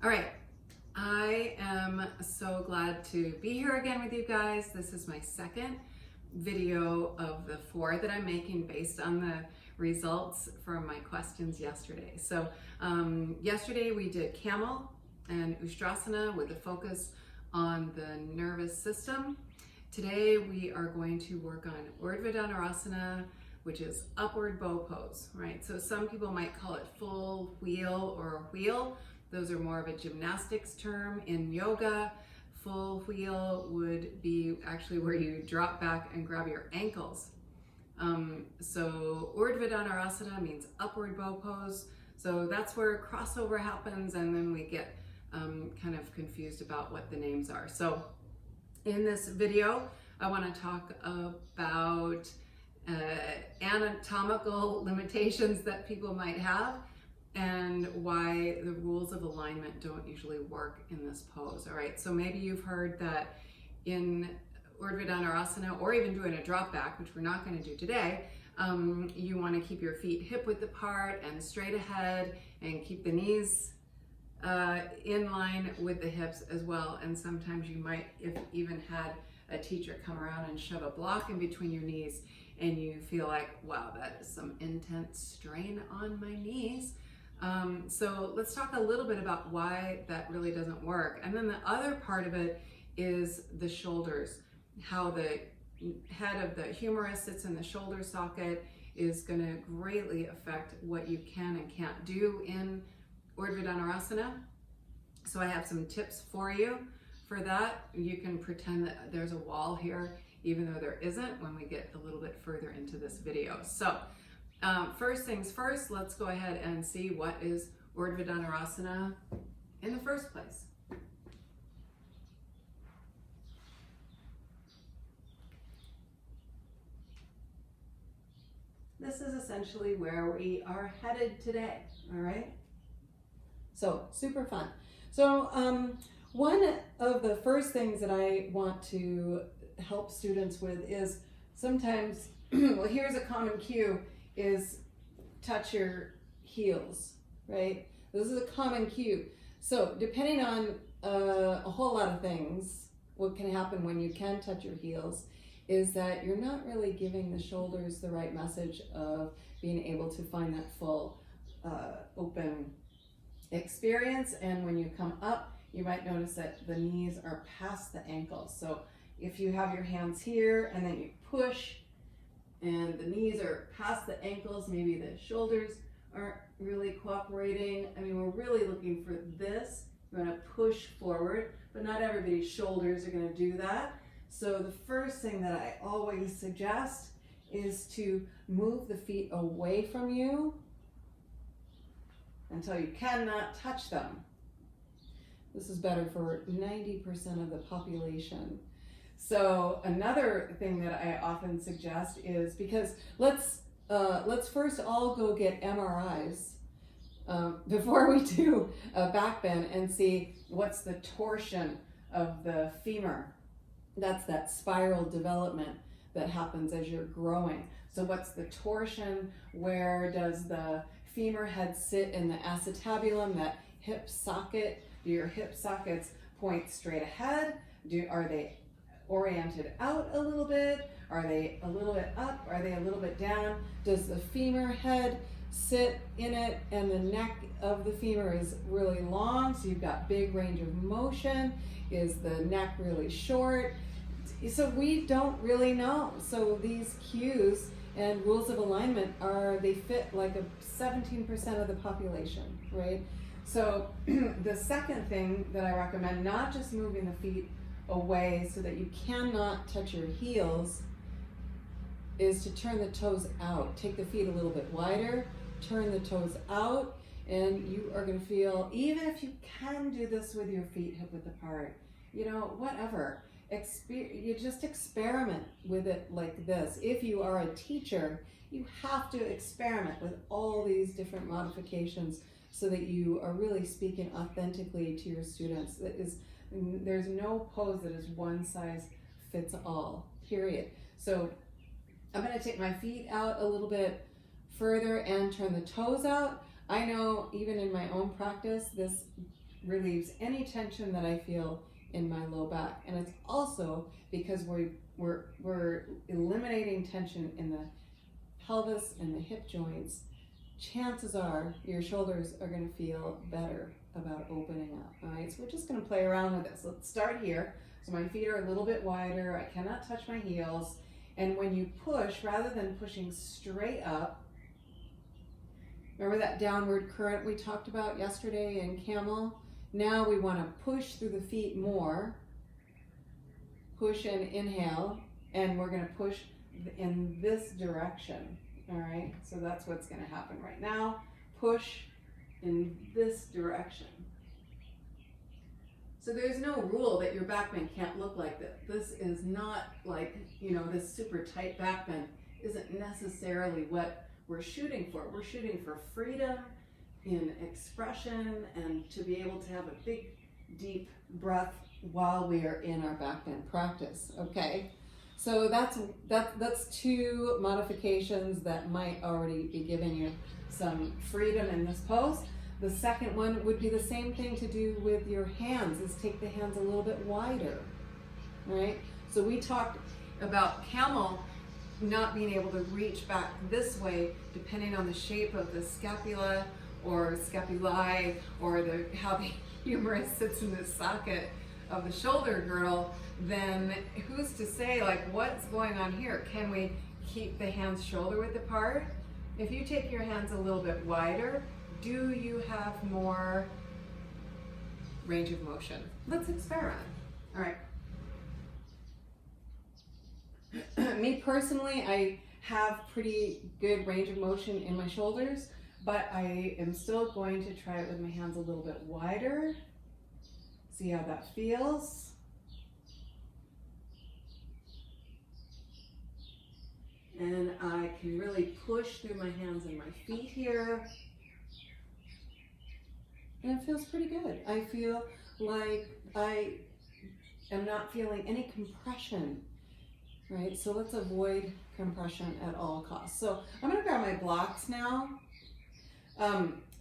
All right, I am so glad to be here again with you guys. This is my second video of the 4 that I'm making based on the results from my questions yesterday. So yesterday we did camel and Ustrasana with a focus on the nervous system. Today we are going to work on Urdvha Dhanurasana, which is upward bow pose, right? So some people might call it full wheel or wheel. Those are more of a gymnastics term. In yoga, full wheel would be actually where you drop back and grab your ankles. So Urdhva Dhanurasana means upward bow pose. So that's where crossover happens, and then we get kind of confused about what the names are. So in this video, I want to talk about anatomical limitations that people might have and why the rules of alignment don't usually work in this pose. All right, so maybe you've heard that in Urdhva Dhanurasana, or even doing a drop back, which we're not going to do today, you want to keep your feet hip width apart and straight ahead, and keep the knees in line with the hips as well. And sometimes you might have even had a teacher come around and shove a block in between your knees, and you feel like, wow, that is some intense strain on my knees. So let's talk a little bit about why that really doesn't work. And then the other part of it is the shoulders, how the head of the humerus sits in the shoulder socket is going to greatly affect what you can and can't do in Urdhva Dhanurasana. So I have some tips for you for that. You can pretend that there's a wall here, even though there isn't, when we get a little bit further into this video. So first things first, let's go ahead and see what is Urdhva Dhanurasana in the first place. This is essentially where we are headed today, all right? So super fun. So one of the first things that I want to help students with is sometimes, well, here's a common cue, is touch your heels, right? This is a common cue. So depending on a whole lot of things, what can happen when you can touch your heels is that you're not really giving the shoulders the right message of being able to find that full open experience. And when you come up, you might notice that the knees are past the ankles. So if you have your hands here and then you push and the knees are past the ankles, maybe the shoulders aren't really cooperating. I mean, we're really looking for this. You want to push forward, but not everybody's shoulders are going to do that. So the first thing that I always suggest is to move the feet away from you until you cannot touch them. This is better for 90% of the population. So another thing that I often suggest is, because let's first all go get MRIs before we do a backbend and see what's the torsion of the femur. That's that spiral development that happens as you're growing. So what's the torsion? Where does the femur head sit in the acetabulum, that hip socket? Do your hip sockets point straight ahead? Are they oriented out a little bit? Are they a little bit up? Are they a little bit down? Does the femur head sit in it and the neck of the femur is really long, so you've got big range of motion? Is the neck really short? So we don't really know. So these cues and rules of alignment they fit like 17% of the population, right? So the second thing that I recommend, not just moving the feet away so that you cannot touch your heels, is to turn the toes out. Take the feet a little bit wider, turn the toes out, and you are going to feel, even if you can do this with your feet hip width apart, you know, whatever. You just experiment with it like this. If you are a teacher, you have to experiment with all these different modifications so that you are really speaking authentically to your students. There's no pose that is one size fits all, period. So I'm going to take my feet out a little bit further and turn the toes out. I know even in my own practice, this relieves any tension that I feel in my low back. And it's also because we're eliminating tension in the pelvis and the hip joints. Chances are your shoulders are going to feel better about opening up. All right, so we're just going to play around with this. Let's start here. So my feet are a little bit wider. I cannot touch my heels. And when you push, rather than pushing straight up, remember that downward current we talked about yesterday in camel? Now we want to push through the feet more. Push and inhale, and we're going to push in this direction. All right, so that's what's going to happen right now. Push in this direction. So there's no rule that your back bend can't look like this. This is not like, this super tight back bend isn't necessarily what we're shooting for. We're shooting for freedom in expression and to be able to have a big, deep breath while we are in our back bend practice, okay? So that's two modifications that might already be giving you some freedom in this pose. The second one would be the same thing to do with your hands, is take the hands a little bit wider, right? So we talked about camel not being able to reach back this way depending on the shape of the scapula or scapulae or how the humerus sits in the socket of the shoulder girdle. Then who's to say, like, what's going on here? Can we keep the hands shoulder width apart? If you take your hands a little bit wider, do you have more range of motion? Let's experiment. All right. Me personally, I have pretty good range of motion in my shoulders, but I am still going to try it with my hands a little bit wider. See how that feels. And I can really push through my hands and my feet here. And it feels pretty good. I feel like I am not feeling any compression, right? So let's avoid compression at all costs. So I'm gonna grab my blocks now.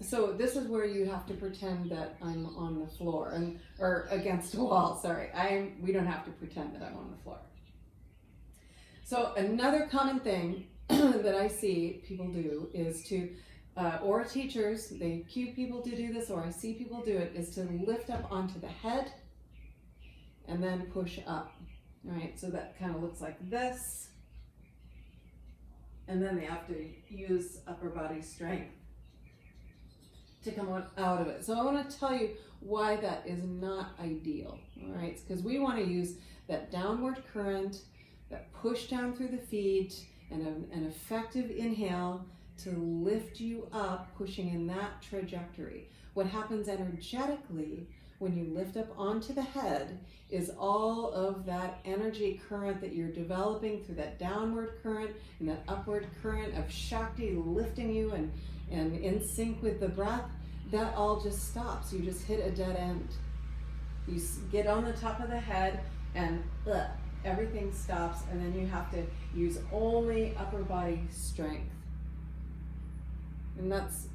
So this is where you have to pretend that I'm on the floor, or against a wall, sorry. We don't have to pretend that I'm on the floor. So another common thing that I see people do is to, or teachers, they cue people to do this, or I see people do it, is to lift up onto the head and then push up, right? So that kind of looks like this. And then they have to use upper body strength to come out of it. So I want to tell you why that is not ideal, all right? Because we want to use that downward current, that push down through the feet, and an effective inhale to lift you up, pushing in that trajectory. What happens energetically when you lift up onto the head is all of that energy current that you're developing through that downward current and that upward current of Shakti lifting you and in sync with the breath, that all just stops. You just hit a dead end. You get on the top of the head and everything stops, and then you have to use only upper body strength. And that's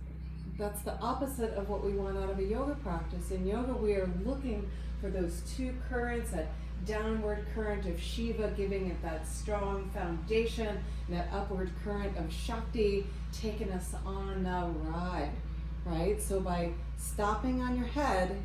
the opposite of what we want out of a yoga practice. In yoga, we are looking for those two currents, that downward current of Shiva giving it that strong foundation, and that upward current of Shakti taking us on the ride, right? So by stopping on your head,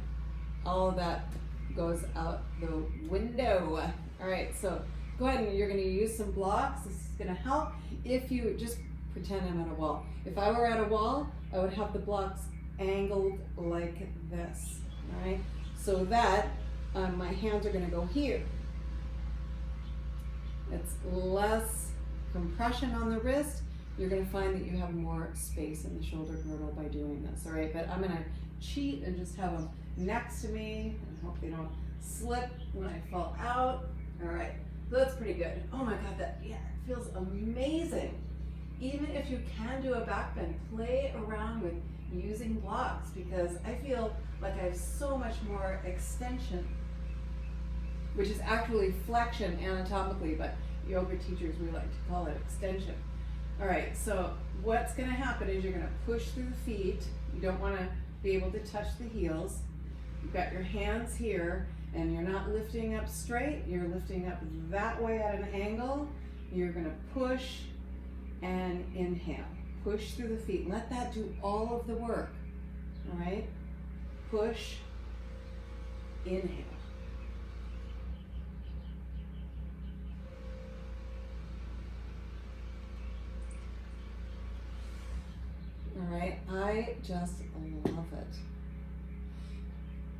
all of that goes out the window. All right, so go ahead and you're gonna use some blocks. This is gonna help. If you just pretend I'm at a wall. If I were at a wall, I would have the blocks angled like this, all right? So that my hands are gonna go here. It's less compression on the wrist. You're gonna find that you have more space in the shoulder girdle by doing this, all right? But I'm gonna cheat and just have them next to me and hope they don't slip when I fall out. All right, so that's pretty good. Oh my God, it feels amazing. Even if you can do a back bend, play around with using blocks, because I feel like I have so much more extension, which is actually flexion anatomically, but yoga teachers, we like to call it extension. All right, so what's gonna happen is you're gonna push through the feet. You don't wanna be able to touch the heels. You've got your hands here, and you're not lifting up straight, you're lifting up that way at an angle. You're gonna push and inhale. Push through the feet. Let that do all of the work, all right? Push, inhale. All right, I just love it.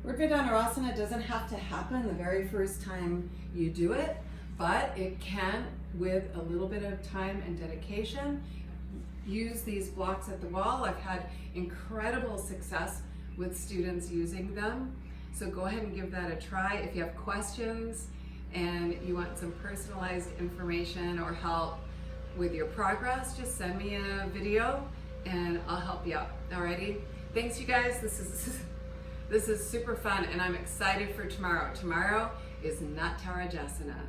Urdhva Dhanurasana doesn't have to happen the very first time you do it, but it can, with a little bit of time and dedication. Use these blocks at the wall. I've had incredible success with students using them. So go ahead and give that a try. If you have questions and you want some personalized information or help with your progress, just send me a video and I'll help you out. Alrighty? Thanks you guys. This is super fun and I'm excited for tomorrow. Tomorrow is Nattarajasana.